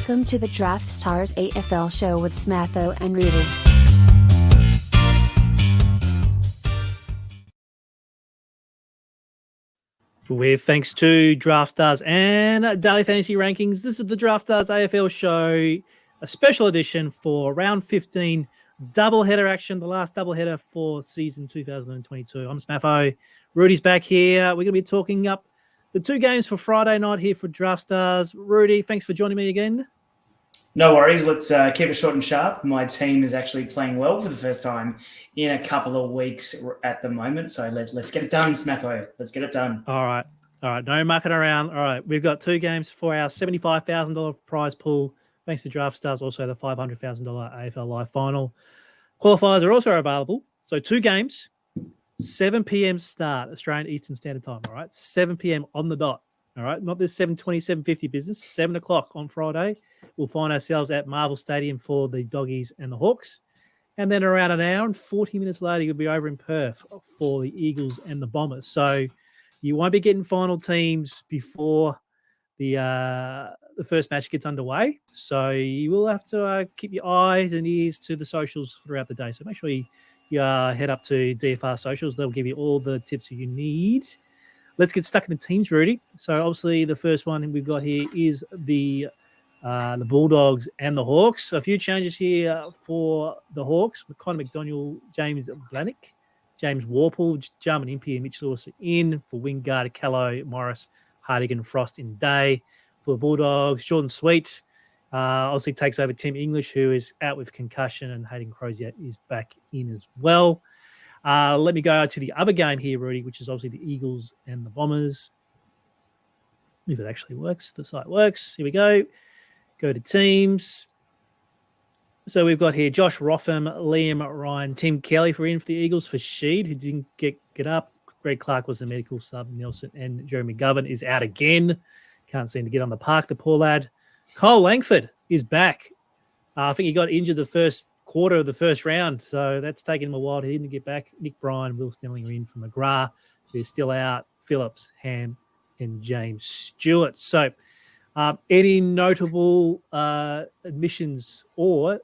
Welcome to the Draftstars AFL show with Smatho and Roody. With thanks to Draftstars and Daily Fantasy Rankings, this is the Draftstars AFL show, a special edition for round 15 doubleheader action, the last doubleheader for season 2022. I'm Smatho. Roody's back here. We're going to be talking up the two games for Friday night here for Draftstars. Roody, thanks for joining me again. No worries. Let's keep it short and sharp. My team is actually playing well for the first time in a couple of weeks at the moment. So let's get it done, Smatho. Let's get it done. All right. No mucking around. All right. We've got two games for our $75,000 prize pool. Thanks to Draftstars, also the $500,000 AFL Live Final. Qualifiers are also available. So two games, 7 p.m. start, Australian Eastern Standard Time. All right. 7 p.m. on the dot. All right. Not this 7:20, 7:50 business. 7 o'clock on Friday. We'll find ourselves at Marvel Stadium for the Doggies and the Hawks. And then around an hour and 40 minutes later, you'll be over in Perth for the Eagles and the Bombers. So you won't be getting final teams before the first match gets underway. So you will have to keep your eyes and ears to the socials throughout the day. So make sure you head up to DFR socials. They'll give you all the tips you need. Let's get stuck in the teams, Rudy. So obviously the first one we've got here is the Bulldogs and the Hawks. A few changes here for the Hawks. Connor McDonald, James Blanick, James Warple, Jarman Impey, and Mitch Lawson in for Wingard, Callow, Morris, Hardigan, Frost in day. For the Bulldogs, Jordan Sweet obviously takes over Tim English, who is out with concussion, and Hayden Crozier is back in as well. Let me go to the other game here, Rudy, which is obviously the Eagles and the Bombers. If it actually works, the site works. Here we go. Go to teams. So we've got here Josh Rotham, Liam Ryan, Tim Kelly for the Eagles for Sheed, who didn't get up. Greg Clark was the medical sub. Nelson and Jeremy McGovern is out again. Can't seem to get on the park, the poor lad. Cole Langford is back. I think he got injured the first quarter of the first round, so that's taken him a while. He didn't get back. Nick Bryan, Will Snelling are in for McGrath, who's still out. Phillips, Ham, and James Stewart. So any notable admissions or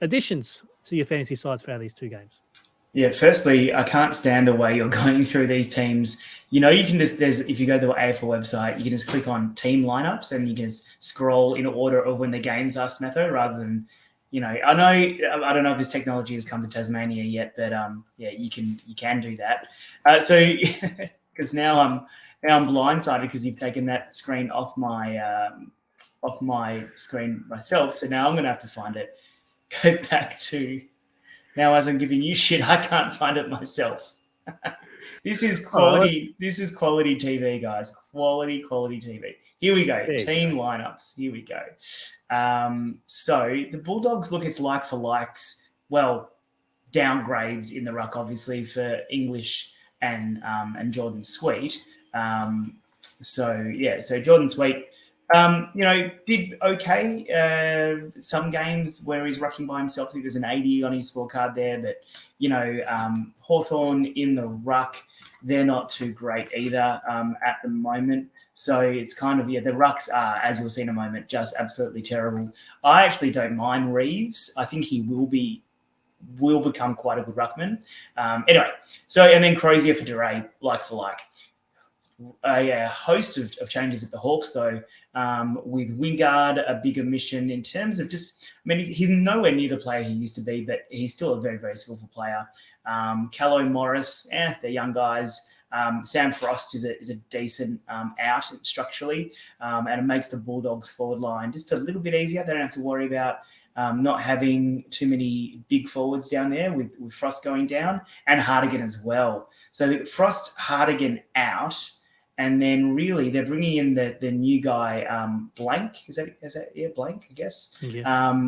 additions to your fantasy sides for these two games? Yeah, firstly, I can't stand the way you're going through these teams. You know, you can just, if you go to the AFL website, you can just click on team lineups and you can just scroll in order of when the games are, Smatho, rather than, you know, I don't know if this technology has come to Tasmania yet, but yeah, you can do that. So because now I'm blindsided because you've taken that screen off my screen myself. So now I'm going to have to find it. Go back to now as I'm giving you shit, I can't find it myself. This is quality. This is quality TV, guys. Quality TV. Here we go. Team lineups. Here we go. So the Bulldogs, look, it's like for likes. Well, downgrades in the ruck, obviously, for English and Jordan Sweet. So Jordan Sweet, did okay. Some games where he's rucking by himself, I think there's an 80 on his scorecard there. But, Hawthorn in the ruck, they're not too great either at the moment. So it's kind of, the rucks are, as you'll see in a moment, just absolutely terrible. I actually don't mind Reeves. I think he will become quite a good ruckman. Anyway, and then Crozier for Duray, like for like. A host of changes at the Hawks, though, with Wingard, a big omission in terms of he's nowhere near the player he used to be, but he's still a very, very skillful player. Callow, Morris, they're young guys. Sam Frost is a decent out structurally, and it makes the Bulldogs forward line just a little bit easier. They don't have to worry about not having too many big forwards down there with Frost going down and Hardigan as well. So Frost, Hardigan out. And then really they're bringing in the new guy, Blank. Is that Blank, I guess? Yeah.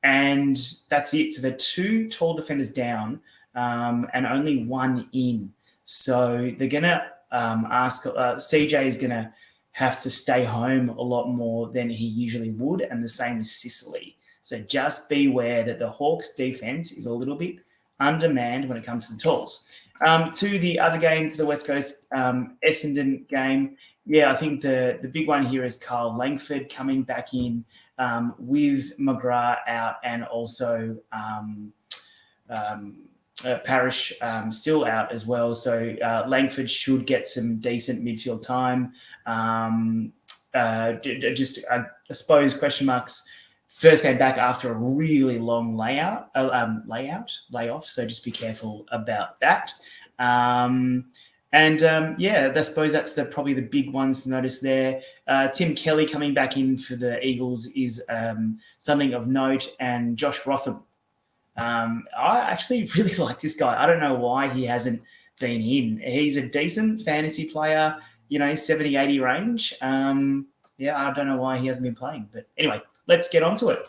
And that's it. So they're two tall defenders down and only one in. So they're going to ask CJ is going to have to stay home a lot more than he usually would, and the same as Sicily. So just beware that the Hawks' defense is a little bit undermanned when it comes to the talls. To the other game, to the West Coast Essendon game, I think the big one here is Carl Langford coming back in with McGrath out and also Parrish still out as well. So Langford should get some decent midfield time. I suppose question marks. First game back after a really long layoff. So just be careful about that. I suppose that's probably the big ones to notice there. Tim Kelly coming back in for the Eagles is something of note, and Josh Rotham. I actually really like this guy. I don't know why he hasn't been in. He's a decent fantasy player, 70, 80 range. I don't know why he hasn't been playing. But anyway, let's get on to it.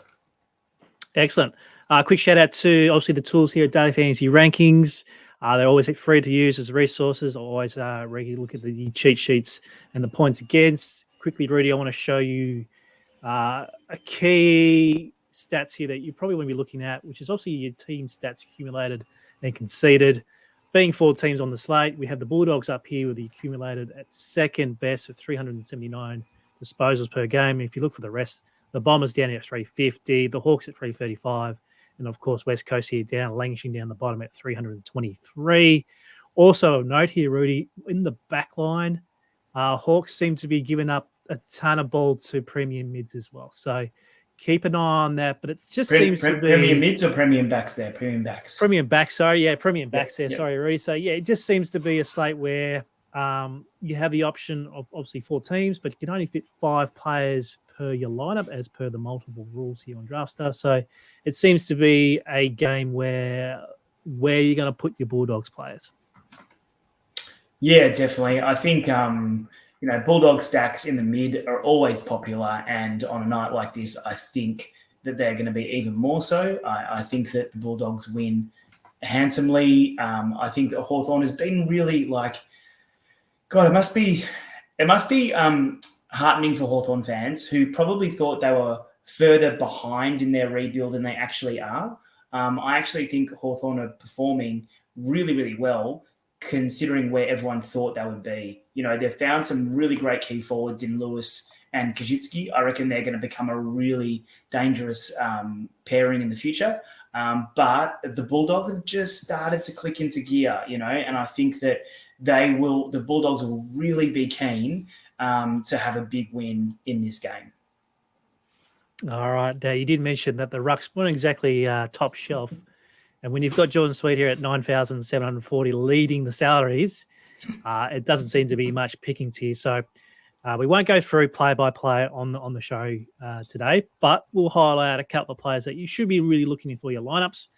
Excellent. Quick shout out to obviously the tools here at Daily Fantasy Rankings. They're always free to use as resources. Always regularly look at the cheat sheets and the points against. Quickly, Rudy, I want to show you a key stats here that you probably want to be looking at, which is obviously your team stats accumulated and conceded. Being 4 teams on the slate, we have the Bulldogs up here with the accumulated at second best with 379 disposals per game. If you look for the rest, the Bombers down here at 350, the Hawks at 335, and of course West Coast here languishing down the bottom at 323. Also of note here, Rudy, in the back line, Hawks seem to be giving up a ton of ball to premium mids as well. So keep an eye on that, but it just seems to be... Premium mids or premium backs there? Premium backs. Premium backs, sorry. Yeah, premium backs there. Yeah. Sorry, Rudy. So, yeah, it just seems to be a slate where you have the option of obviously 4 teams, but you can only fit 5 players per your lineup as per the multiple rules here on Draftstars. So it seems to be a game where you're going to put your Bulldogs players. Yeah, definitely. I think... Bulldog stacks in the mid are always popular, and on a night like this, I think that they're going to be even more so. I think that the Bulldogs win handsomely. I think that Hawthorn has been really it must be heartening for Hawthorn fans who probably thought they were further behind in their rebuild than they actually are. I actually think Hawthorn are performing really, really well, considering where everyone thought they would be. They've found some really great key forwards in Lewis and Kajitsky. I reckon they're going to become a really dangerous pairing in the future. But the Bulldogs have just started to click into gear, and I think that the Bulldogs will really be keen to have a big win in this game. All right. Now, you did mention that the rucks weren't exactly top shelf. And when you've got Jordan Sweet here at 9,740 leading the salaries, it doesn't seem to be much picking tier. So we won't go through play-by-play on the show today, but we'll highlight a couple of players that you should be really looking for your lineups.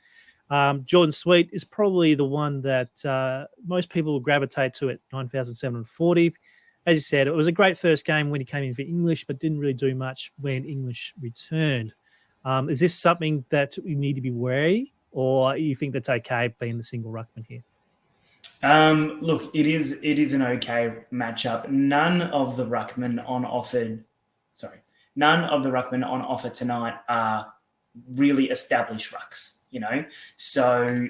Jordan Sweet is probably the one that most people will gravitate to at 9,740. As you said, it was a great first game when he came in for English, but didn't really do much when English returned. Is this something that you need to be wary, or you think that's okay being the single ruckman here? Look, it is an okay matchup. None of the ruckmen on offer tonight are really established rucks, So,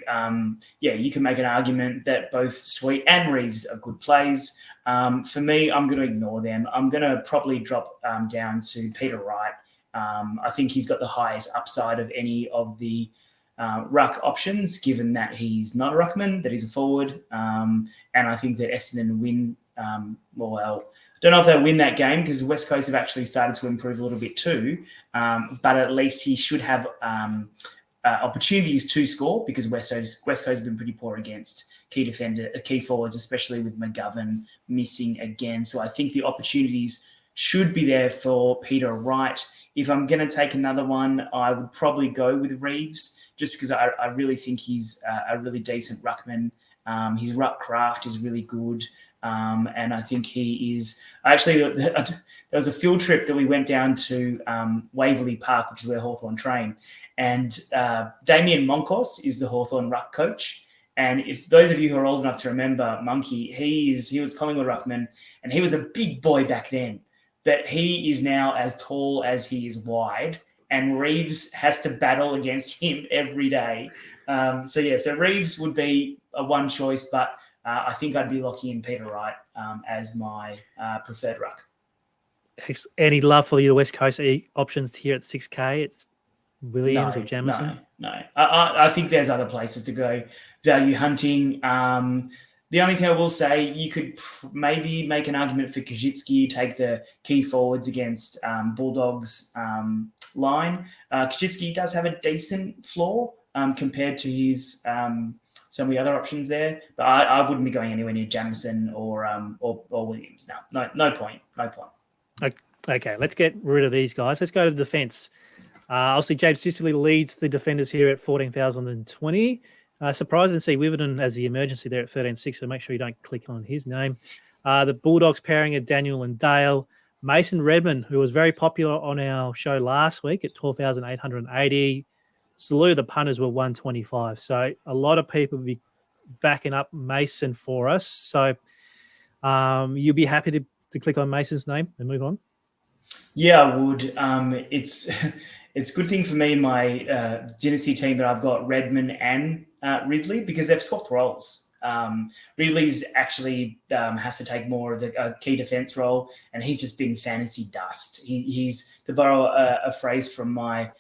you can make an argument that both Sweet and Reeves are good plays. For me, I'm going to ignore them. I'm going to probably drop down to Peter Wright. I think he's got the highest upside of any of the ruck options, given that he's not a ruckman, that he's a forward. And I think that Essendon win, I don't know if they'll win that game because West Coast have actually started to improve a little bit too. But at least he should have opportunities to score because West Coast have been pretty poor against key forwards, especially with McGovern missing again. So I think the opportunities should be there for Peter Wright. If I'm going to take another one, I would probably go with Reeves just because I really think he's a really decent ruckman. His ruck craft is really good. And I think he is... Actually, there was a field trip that we went down to Waverley Park, which is where Hawthorn train. And Damien Monkos is the Hawthorn ruck coach. And if those of you who are old enough to remember Monkey, he was Collingwood ruckman, and he was a big boy back then. But he is now as tall as he is wide, and Reeves has to battle against him every day. So Reeves would be a one choice, but I think I'd be locking in Peter Wright as my preferred ruck. Any love for the West Coast options here at 6K? It's Williams or Jamison? No. I think there's other places to go. Value hunting. The only thing I will say, you could maybe make an argument for Kajitsky, take the key forwards against Bulldogs line. Kajitsky does have a decent floor compared to his some of the other options there, but I wouldn't be going anywhere near Jamison or Williams. No point. Okay, let's get rid of these guys. Let's go to the defence. Obviously, James Sicily leads the defenders here at 14,020. Surprised to see Witherden as the emergency there at 13.6, so make sure you don't click on his name. The Bulldogs pairing at Daniel and Dale. Mason Redmond, who was very popular on our show last week at 12,880. Salute, the punters were 125. So a lot of people will be backing up Mason for us. So you'll be happy to click on Mason's name and move on? Yeah, I would. It's a good thing for me in my dynasty team that I've got Redmond and Ridley because they've swapped roles. Ridley's actually has to take more of the key defense role, and he's just been fantasy dust. He's to borrow a phrase from my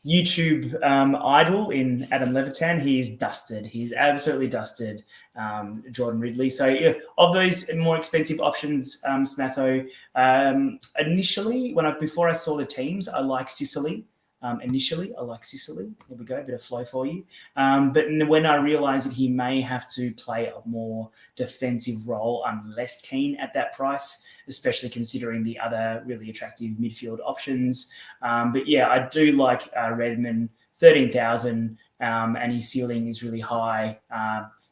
YouTube idol in Adam Levitan. He's dusted. He's absolutely dusted, Jordan Ridley. So yeah, of those more expensive options, Smatho, initially before I saw the teams, I like Sicily. There we go, a bit of flow for you. But when I realised that he may have to play a more defensive role, I'm less keen at that price, especially considering the other really attractive midfield options. But yeah, I do like Redmond, 13,000, and his ceiling is really high.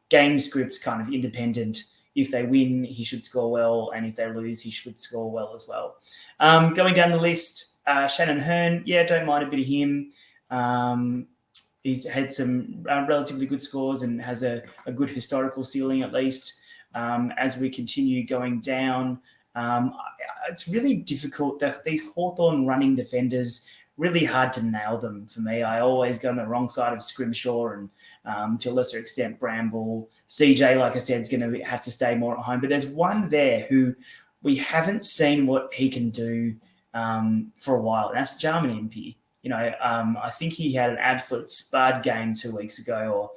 Game script's kind of independent. If they win, he should score well, and if they lose, he should score well as well. Going down the list, Shannon Hearn, don't mind a bit of him. He's had some relatively good scores and has a good historical ceiling at least. As we continue going down, it's really difficult. These Hawthorn running defenders, really hard to nail them for me. I always go on the wrong side of Scrimshaw and to a lesser extent Bramble. CJ, like I said, is going to have to stay more at home. But there's one there who we haven't seen what he can do for a while, and that's Jarman Impey. I think he had an absolute spud game 2 weeks ago,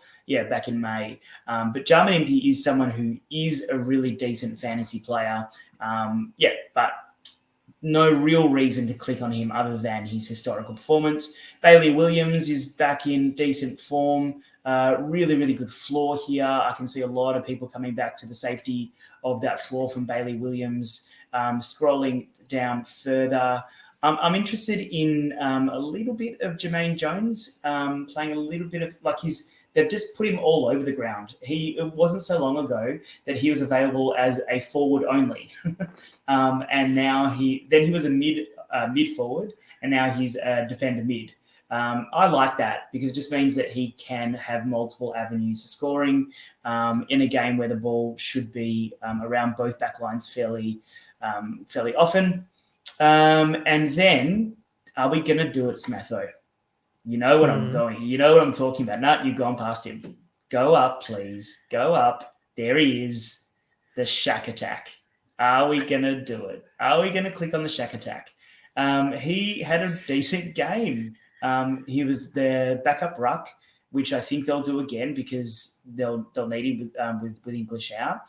back in May. But Jarman Impey is someone who is a really decent fantasy player. But no real reason to click on him other than his historical performance. Bailey Williams is back in decent form. Really, really good floor here. I can see a lot of people coming back to the safety of that floor from Bailey Williams. Scrolling down further, I'm interested in a little bit of Jermaine Jones, playing a little bit of they've just put him all over the ground. It wasn't so long ago that he was available as a forward only, and now he was a mid forward, and now he's a defender mid. I like that because it just means that he can have multiple avenues to scoring in a game where the ball should be around both backlines fairly often. And then, are we going to do it, Smatho? You know what I'm going. You know what I'm talking about. No, you've gone past him. Go up, please. Go up. There he is. The Shack Attack. Are we going to do it? Are we going to click on the Shack Attack? He had a decent game. He was the backup ruck, which I think they'll do again because they'll need him with English out.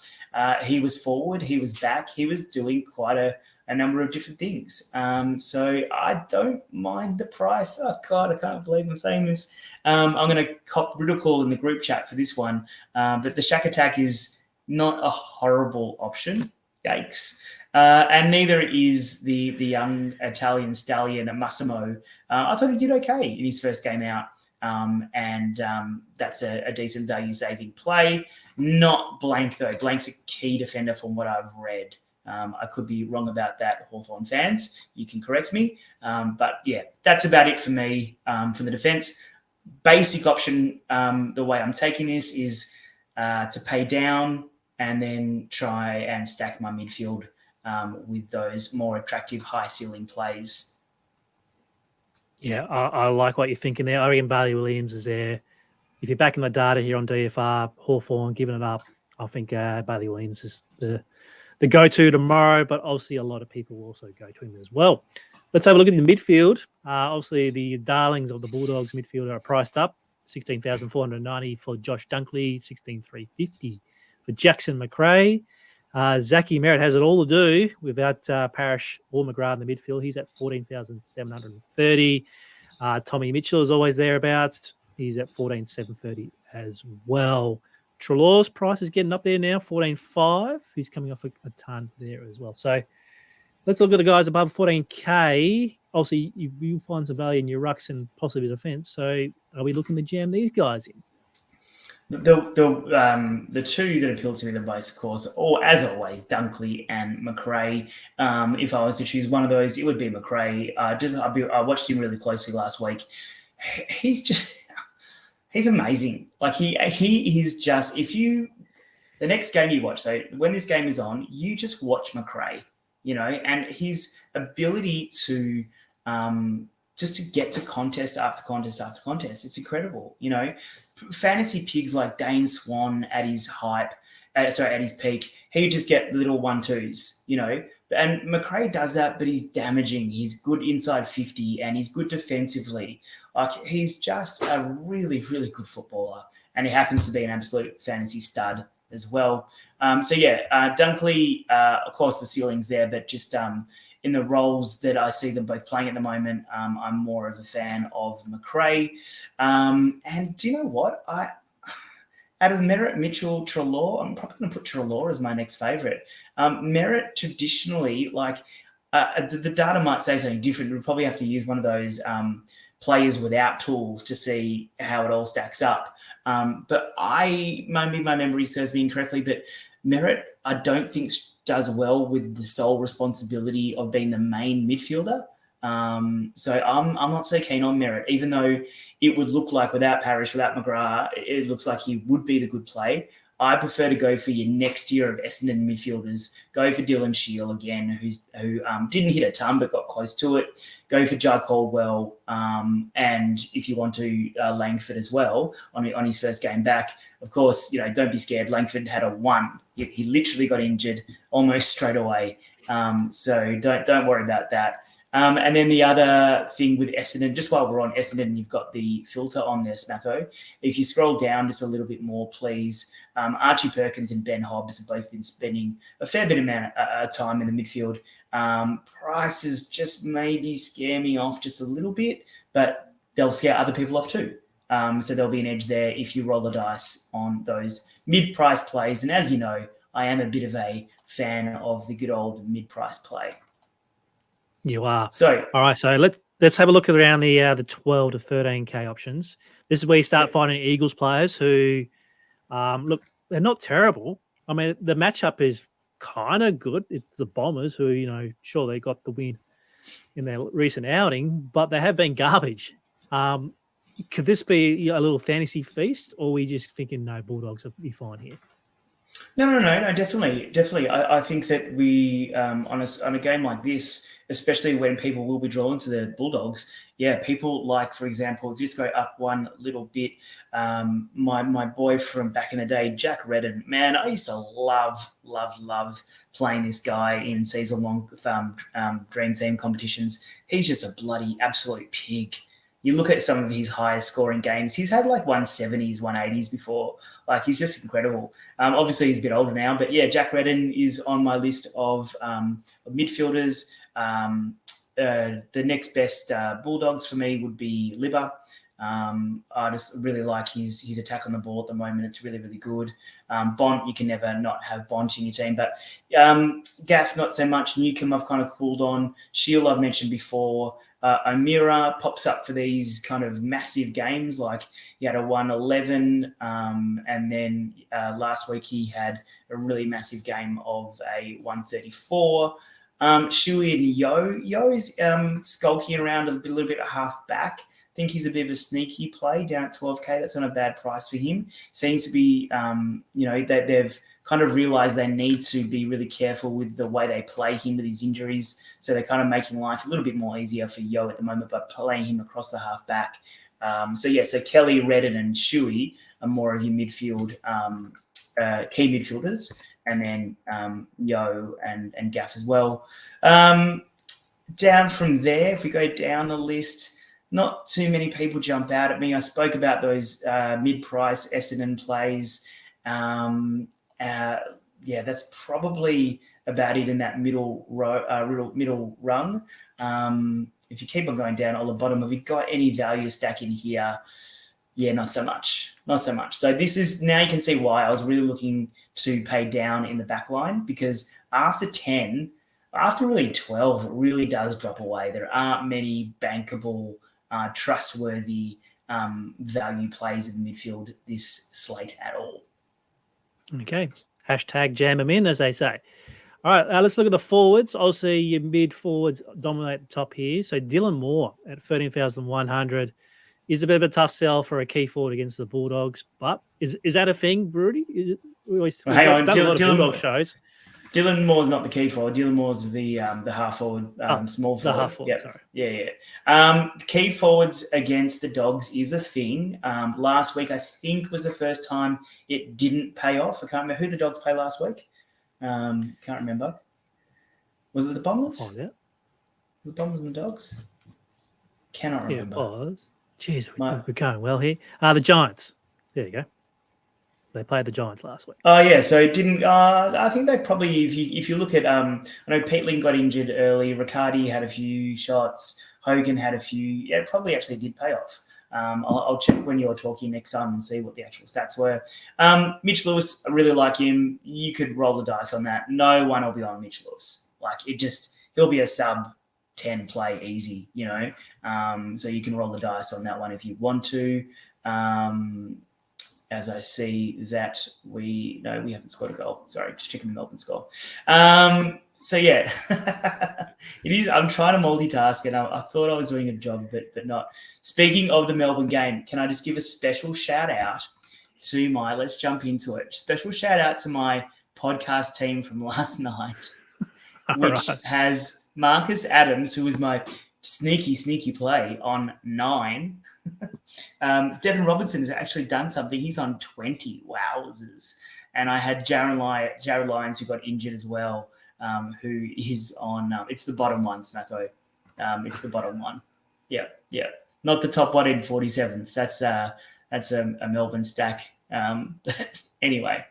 He was forward. He was back. He was doing quite a number of different things. So I don't mind the price. Oh, God, I can't believe I'm saying this. I'm going to cop ridicule in the group chat for this one. But the Shack Attack is not a horrible option. Yikes. And neither is the young Italian stallion Massimo. I thought he did okay in his first game out. And that's a decent value-saving play. Not Blank, though. Blank's a key defender from what I've read. I could be wrong about that, Hawthorn fans. You can correct me. But, yeah, that's about it for me from the defence. Basic option, the way I'm taking this is to pay down and then try and stack my midfield with those more attractive high-ceiling plays. Yeah, I like what you're thinking there. I reckon Bailey Williams is there. If you're back in the data here on DFR, Hawthorn, giving it up, I think Bailey Williams is the the go-to tomorrow, but obviously a lot of people will also go to him as well. Let's have a look at the midfield. Obviously, the darlings of the Bulldogs midfield are priced up. 16,490 for Josh Dunkley, 16,350 for Jackson McRae. Zachy Merritt has it all to do without Parrish or McGrath in the midfield. He's at 14,730. Tommy Mitchell is always thereabouts. He's at 14,730 as well. Trelaw's price is getting up there now, 14.5. He's coming off a ton there as well. So let's look at the guys above 14K. Obviously, you'll find some value in your rucks and possibly defence. So are we looking to jam these guys in? The two that appeal to me the most, of course, or as always, Dunkley and McRae. If I was to choose one of those, it would be McRae. I watched him really closely last week. He's amazing. Like he is just, the next game you watch, though, when this game is on, you just watch McRae, and his ability to just to get to contest after contest after contest, it's incredible. Fantasy pigs like Dane Swan at his at his peak, he would just get little 1-2s, And McRae does that, but he's damaging. He's good inside 50 and he's good defensively. Like, he's just a really, really good footballer. And he happens to be an absolute fantasy stud as well. Dunkley, of course, the ceiling's there, but just in the roles that I see them both playing at the moment, I'm more of a fan of McRae. And do you know what? Out of Merritt, Mitchell, Trelaw, I'm probably going to put Trelaw as my next favourite. Merritt traditionally, the data might say something different. We'll probably have to use one of those players without tools to see how it all stacks up. But maybe my memory serves me incorrectly, but Merritt, I don't think does well with the sole responsibility of being the main midfielder. So I'm not so keen on Merritt, even though it would look like without Parrish, without McGrath, it looks like he would be the good play. I prefer to go for your next year of Essendon midfielders. Go for Dylan Shield again, who didn't hit a ton but got close to it. Go for Jai Caldwell, and if you want to, Langford as well on his first game back. Of course, don't be scared. Langford had a 1. He literally got injured almost straight away. So don't worry about that. And then the other thing with Essendon, just while we're on Essendon, you've got the filter on there, Smatho. If you scroll down just a little bit more, please. Archie Perkins and Ben Hobbs have both been spending a fair bit of time in the midfield. Prices just maybe scare me off just a little bit, but they'll scare other people off too. So there'll be an edge there if you roll the dice on those mid-price plays. And as you know, I am a bit of a fan of the good old mid-price play. You are. So, all right. So let's have a look around the 12 to 13K options. This is where you start finding Eagles players who, look, they're not terrible. I mean, the matchup is kind of good. It's the Bombers who, sure, they got the win in their recent outing, but they have been garbage. Could this be a little fantasy feast, or are we just thinking, no, Bulldogs will be fine here? No, definitely. I think that we, on a game like this, especially when people will be drawn to the Bulldogs, people like, for example, just go up one little bit. My boy from back in the day, Jack Redden, man, I used to love playing this guy in season-long Dream Team competitions. He's just a bloody absolute pig. You look at some of his highest scoring games, he's had like 170s, 180s before. Like, he's just incredible. Obviously, he's a bit older now, but Jack Redden is on my list of midfielders. The next best Bulldogs for me would be Libba. I just really like his attack on the ball at the moment. It's really, really good. Bont, you can never not have Bont in your team. But Gaff, not so much. Newcombe, I've kind of cooled on. Shield, I've mentioned before. O'Meara pops up for these kind of massive games. Like, he had a 111, and then last week he had a really massive game of a 134. Shuey and Yo is skulking around a little bit half back. I think he's a bit of a sneaky play down at 12K. That's not a bad price for him. Seems to be, that they've kind of realised they need to be really careful with the way they play him with his injuries. So they're kind of making life a little bit more easier for Yo at the moment by playing him across the half back. So Kelly, Redden and Shuey are more of your midfield key midfielders, and then Yo and Gaff as well. Down from there, if we go down the list, not too many people jump out at me. I spoke about those mid-price Essendon plays. That's probably about it in that middle rung. If you keep on going down on the bottom, have you got any value stack in here? Yeah, not so much. So this is, now you can see why I was really looking to pay down in the back line, because after 10, after really 12, it really does drop away. There aren't many bankable, trustworthy value plays in the midfield this slate at all. Okay. Hashtag jam them in, as they say. All right, let's look at the forwards. Obviously, your mid forwards dominate the top here. So Dylan Moore at 13,100 is a bit of a tough sell for a key forward against the Bulldogs. But is that a thing, Roody? Hang on, done a lot of Bulldog shows. Dylan Moore's not the key forward. Dylan Moore's the half forward, small forward. The half forward, yep. Sorry. Yeah. Key forwards against the Dogs is a thing. Last week, I think, was the first time it didn't pay off. I can't remember who the Dogs played last week. Can't remember. Was it the Bombers? Oh, yeah. The Bombers and the Dogs? Cannot remember. Yeah, it was. Jeez, we're going well here. The Giants. There you go. They played the Giants last week. Oh, yeah. So it didn't. I think they probably, if you look at, I know Peatling got injured early. Riccardi had a few shots. Hogan had a few. Yeah, it probably actually did pay off. I'll check when you're talking next time and see what the actual stats were. Mitch Lewis, I really like him. You could roll the dice on that. No one will be on Mitch Lewis. He'll be a sub 10 play easy, so you can roll the dice on that one if you want to. As I see that we haven't scored a goal. Sorry, just checking the Melbourne score. So yeah, it is. I'm trying to multitask, and I thought I was doing a job, but not. Speaking of the Melbourne game, can I just give a special shout out to let's jump into it. Special shout out to my podcast team from last night, which has Marcus Adams, who was my sneaky play on 9. Devin Robinson has actually done something. He's on 20. Wowzers. And I had Jared Lyons, who got injured as well, who is on, it's the bottom one, Smatho. It's the bottom one. Yeah. Not the top one in 47th. That's a Melbourne stack. But anyway,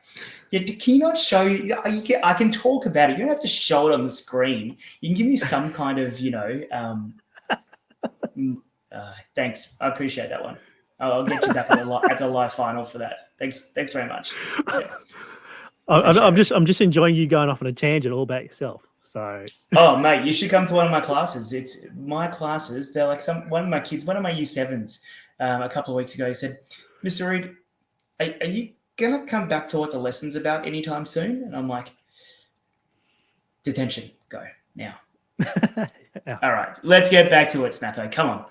can you not show you? I can talk about it. You don't have to show it on the screen. You can give me some kind of, thanks. I appreciate that one. I'll get you back at the live final for that. Thanks very much. Yeah. I'm just enjoying you going off on a tangent all about yourself. So. Oh, mate, you should come to one of my classes. It's my classes. They're like one of my year 7s. A couple of weeks ago, he said, "Mr. Reid, are you gonna come back to what the lesson's about anytime soon?" And I'm like, "Detention, go now." Yeah. All right, let's get back to it, Smatho. Come on.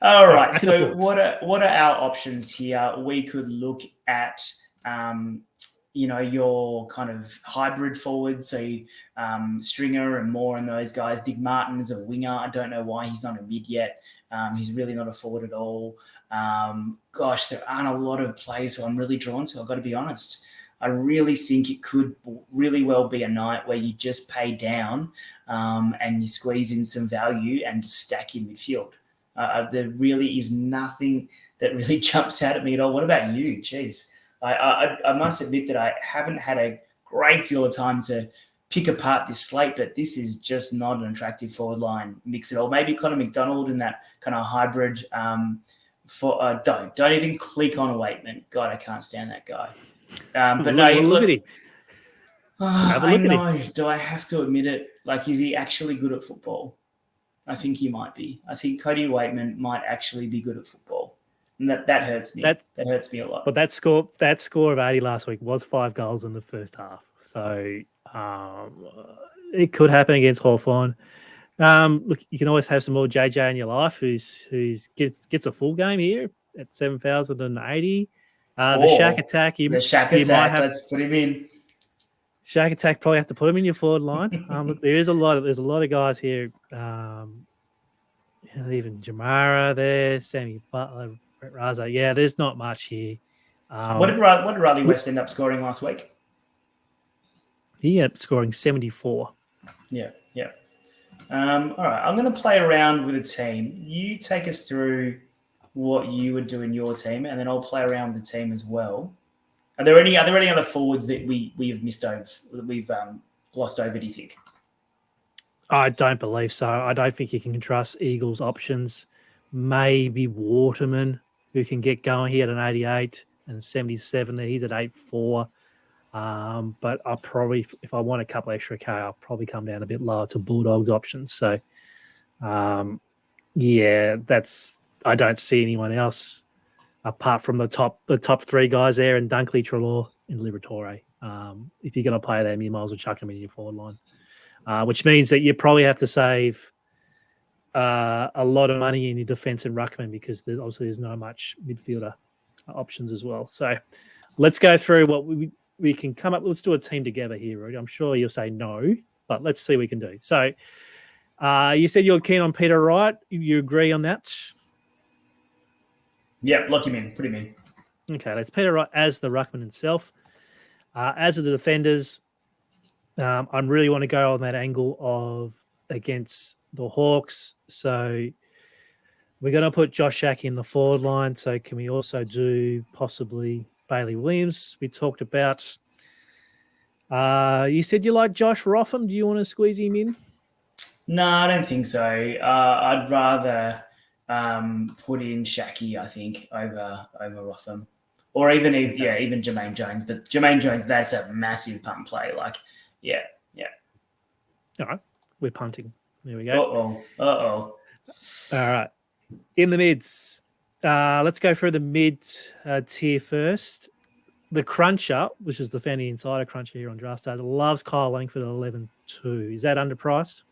All right. So what are our options here? We could look at, your kind of hybrid forwards. So Stringer and Moore and those guys. Dick Martin is a winger. I don't know why he's not a mid yet. He's really not a forward at all. Gosh, there aren't a lot of plays who I'm really drawn to. I've got to be honest. I really think it could really well be a night where you just pay down and you squeeze in some value and stack in midfield. There really is nothing that really jumps out at me at all. What about you? Jeez. I must admit that I haven't had a great deal of time to pick apart this slate, but this is just not an attractive forward line mix at all. Maybe Connor McDonald in that kind of hybrid. Don't even click on Waitman. God, I can't stand that guy. But no, look at him. I know. Do I have to admit it? Is he actually good at football? I think he might be. I think Cody Waitman might actually be good at football. And that hurts me. That hurts me a lot. But that score of 80 last week was 5 goals in the first half. So it could happen against Hawthorn. Look, you can always have some more JJ in your life who gets a full game here at 7,080. The Shack Attack. Let's put him in. Shack Attack, probably have to put him in your forward line. Look, there's a lot of guys here. Even Jamara there, Sammy Butler, Brett Raza. Yeah, there's not much here. What did Riley West end up scoring last week? He had scoring 74. Yeah. All right, I'm going to play around with a team. You take us through what you would do in your team, and then I'll play around with the team as well. Are there any other forwards that we have missed over, that we've glossed over, do you think? I don't believe so. I don't think you can trust Eagles' options. Maybe Waterman, who can get going. He had an 88 and 77 there. He's at 84. But I'll probably, if I want a couple extra K, I'll probably come down a bit lower to Bulldogs options. So, I don't see anyone else apart from the top three guys there, and Dunkley, Treloar, and Liberatore. If you're going to play them, you might as well chuck them in your forward line, which means that you probably have to save a lot of money in your defence and ruckman, because obviously there's no much midfielder options as well. So let's go through what we can come up. Let's do a team together here, Roody. I'm sure you'll say no, but let's see what we can do. So you said you're keen on Peter Wright. You agree on that? Yeah, lock him in. Put him in. Okay, let's Peter Wright as the ruckman himself. As of the defenders, I really want to go on that angle of against the Hawks. So we're going to put Josh Shack in the forward line. So can we also do possibly Bailey Williams? We talked about. You said you like Josh Rotham. Do you want to squeeze him in? No, I don't think so. I'd rather put in Shacky, I think, over Rotham, or even Jermaine Jones. But Jermaine Jones, that's a massive punt play. Yeah. All right, we're punting. There we go. Uh-oh. All right. In the mids, let's go through the mid tier first. The cruncher, which is the Fanny Insider cruncher here on Draftstars, loves Kyle Langford at 11.2. Is that underpriced?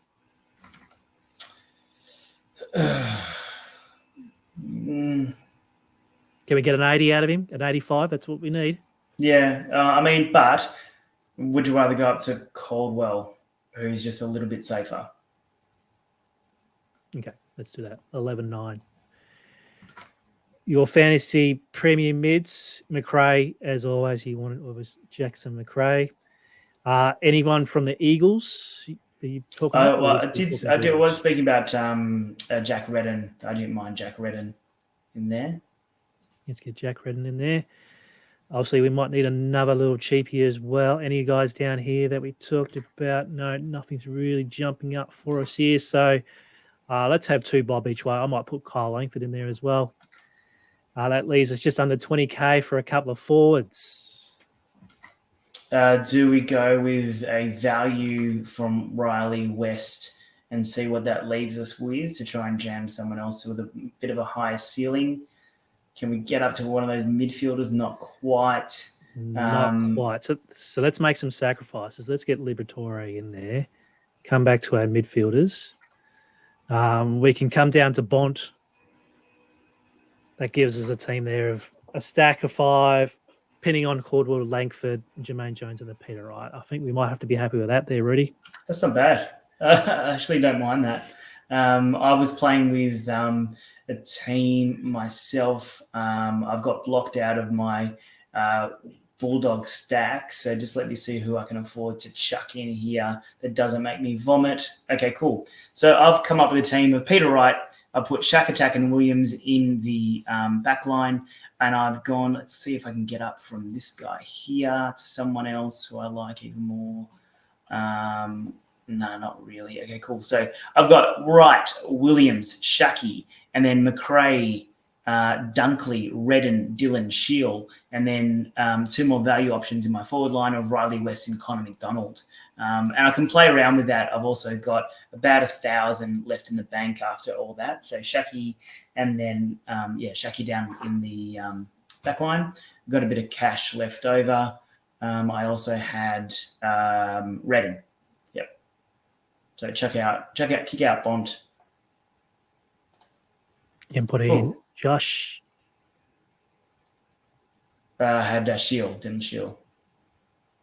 Can we get an 80 out of him? An 85? That's what we need. Yeah, but would you rather go up to Caldwell, who's just a little bit safer? Okay, let's do that. 11.9. Your fantasy premium mids, McRae, as always, was Jackson McRae. Anyone from the Eagles that you talk about? I was speaking about Jack Redden. I didn't mind Jack Redden in there. Let's get Jack Redden in there. Obviously, we might need another little cheapie as well. Any guys down here that we talked about? No, nothing's really jumping up for us here. So let's have two bob each way. I might put Kyle Langford in there as well. That leaves us just under 20K for a couple of forwards. Do we go with a value from Riley West and see what that leaves us with to try and jam someone else with a bit of a higher ceiling? Can we get up to one of those midfielders? Not quite. Not quite. So let's make some sacrifices. Let's get Liberatore in there. Come back to our midfielders. We can come down to Bont. That gives us a team there of a stack of 5, pinning on Caldwell, Langford, Jermaine Jones, and the Peter Wright. I think we might have to be happy with that there, Rudy. That's not bad. I actually don't mind that. I was playing with a team myself. I've got blocked out of my Bulldog stack, so just let me see who I can afford to chuck in here that doesn't make me vomit. Okay, cool. So I've come up with a team of Peter Wright. I've put Shaq Attack and Williams in the back line, and I've gone, let's see if I can get up from this guy here to someone else who I like even more. No, not really. Okay, cool. So I've got Wright, Williams, Shacky, and then McRae, Dunkley, Redden, Dylan, Shield, and then 2 more value options in my forward line of Riley West and Connor McDonald. And I can play around with that. I've also got about 1,000 left in the bank after all that. So Shacky, and then Shacky down in the back line. I've got a bit of cash left over. I also had Redden. Yep. So kick out Bond. And put in Josh. I had Shield, didn't Shield.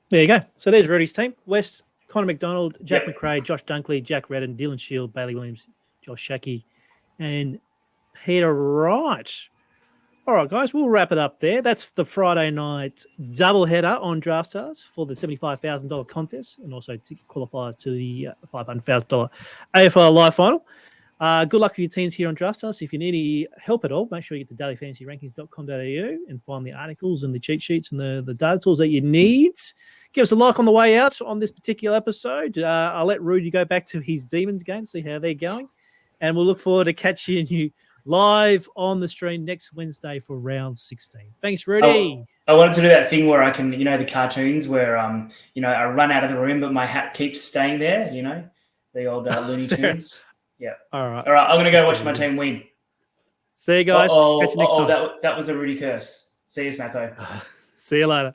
There you go. So there's Rudy's team. West, Connor McDonald, Jack McRae, Josh Dunkley, Jack Redden, Dylan Shield, Bailey Williams, Josh Shacky, and Peter Wright. All right, guys, we'll wrap it up there. That's the Friday night doubleheader on Draftstars for the $75,000 contest and also qualifiers to the $500,000 AFL Live Final. Good luck with your teams here on Draftstars. If you need any help at all, make sure you get to dailyfantasyrankings.com.au and find the articles and the cheat sheets and the data tools that you need. Give us a like on the way out on this particular episode. I'll let Roody go back to his Demons game, see how they're going. And we'll look forward to catching you live on the stream next Wednesday for round 16. Thanks, Rudy. I wanted to do that thing where I can, the cartoons where, I run out of the room, but my hat keeps staying there, the old Looney Tunes. Yeah. All right. I'm going to go watch my team win. See you guys. Catch you next time. That was a Rudy curse. See you, Smatho. See you later.